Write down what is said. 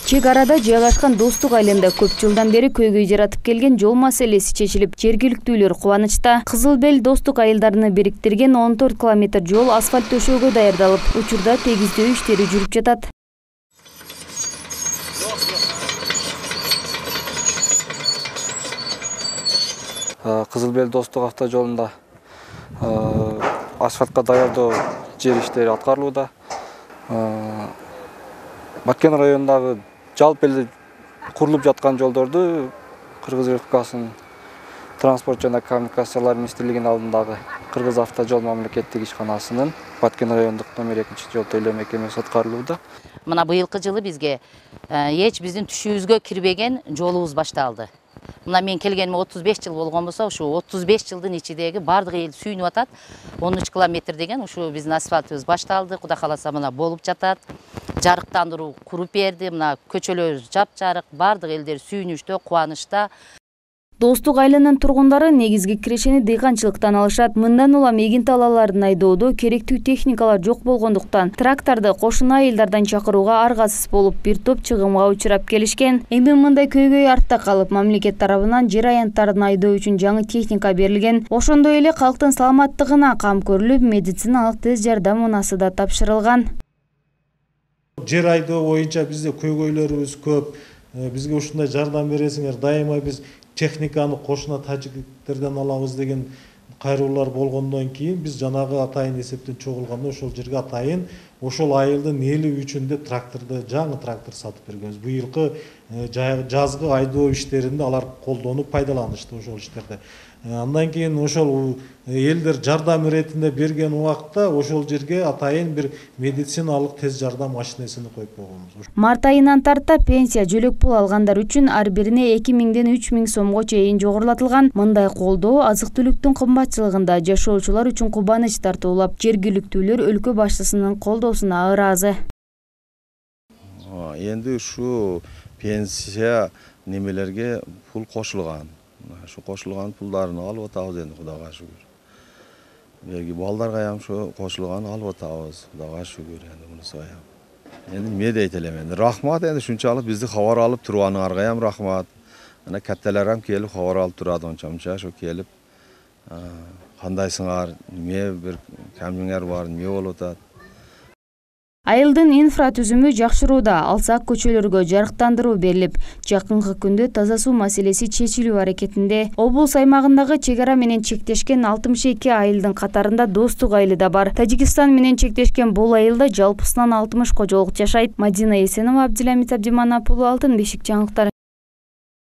Чек арада жайгашкан Достук айылында көп жылдан бери көйгөй жаратып келген жол маселеси чечилип, жергиликтүүлөр кубанычта. Кызыл Бел Достук айылдарын бириктирген 14 километр жол асфальт төшөөгө даярдалып, учурда тегиздөө иштери жүрүп жатат. Кызыл Бел Достук автожолунда асфальтка даярдоо жер иштери аткарылууда. Баткен районундагы жалпы эле курулуп жаткан жолдорду Кыргыз Республикасынын транспорт жана коммуникациялар министрлигинин алдындагы Кыргыз автожол мамлекеттик ишканасынын Баткен райондук номер 2 жол тейлөө мекемеси аткарылууда. Мына быйылкы жылы бизге эч биздин түшүбүзгө кирбеген жолубуз башталды. Мына мен келгениме 35 жыл болгон болсо, ушу 35 жылдын ичидеги бардык эл сүйүнүп атат. 13 километр деген ушу биздин асфальтыбыз башталды. Кудай кааласа мына болуп жатат. Жарыктандыруу куруп берди. Мына көчөлөр жапжарык, бардык элдер сүйүнүштө, кубанычта. Достук айылынын тургундары негизги кирешени дыйканчылыктан алышат. Мындан улам эгин талааларын айдоодо керектүү техникалар жок болгондуктан тракторду кошуна айылдардан чакырууга аргасыз болуп, бир топ чыгымга учурап келишкен. Эми мындай көйгөй артта калып, мамлекет тарабынан жер аянттарын айдоо үчүн жаңы техника берилген. Ошондой эле калктын саламаттыгына кам көрүлүп, медициналык тез жардам унасы да тапшырылган. Жер айдоо боюнча бизде көйгөйлөрүбүз көп. Бизге ушундай жардам бересиңер, дайыма биз техниканы кошуна тажиктерден алабыз деген кайруулар болгондон кийин биз жанагы атайын эсептен чогулганда ошол жерге атайын ошол айылдын эли үчүн деп тракторду, жаңы трактор сатып бергенбиз. Быйылкы жазгы айдоо иштеринде алар колдонуп пайдаланышты ошол иштерде. Андан кийин ошол элдер жардам иретинде берген убакта ошол жерге атайын бир медициналык тез жардам машинесин коюп койгонбуз. Март айынан тарта пенсия жөлөк пул алгандар үчүн ар бирине 2000ден 3000 сомго чейин жогорулатылган. Мындай колдоо азык-түлүктүн кымбатчылыгында жашоочулар үчүн кубаныч тартуулап, жергиликтүүлөр өлкө башчысынын колдоосуна ыраазы. Эndi ушу пенсия немелерге пул кошулган. Şu koşulgan pullarını alıp atağız endi Xudoga şükür. Belki baldarga ham şu koşulgan alıp atağız Xudoga şükür endi bunisi ham. Endi me deytelem endi. Rahmat endi şunçalık bizni habar alıp turganlarga ham rahmat. Ana kattalar ham kelip habar alıp turadi onça şu kelip kandaysыңар, me bir kamingер бар, me болуп атат. Айылдын инфратүзүмү жакшырууда, алсак көчөлөргө жарыктандыруу берилип, жакынкы күндө таза суу маселеси чечилүү аракетинде. Облус аймагындагы чек ара менен чектешкен 62 айылдын катарында Достук айылы да бар. Тажикстан менен чектешкен бул айылда жалпысынан 60 кожолук жашайт. Мадина Эсенова, Абдиламит Абдиманапулу, Алтын бешик жаңылыктар.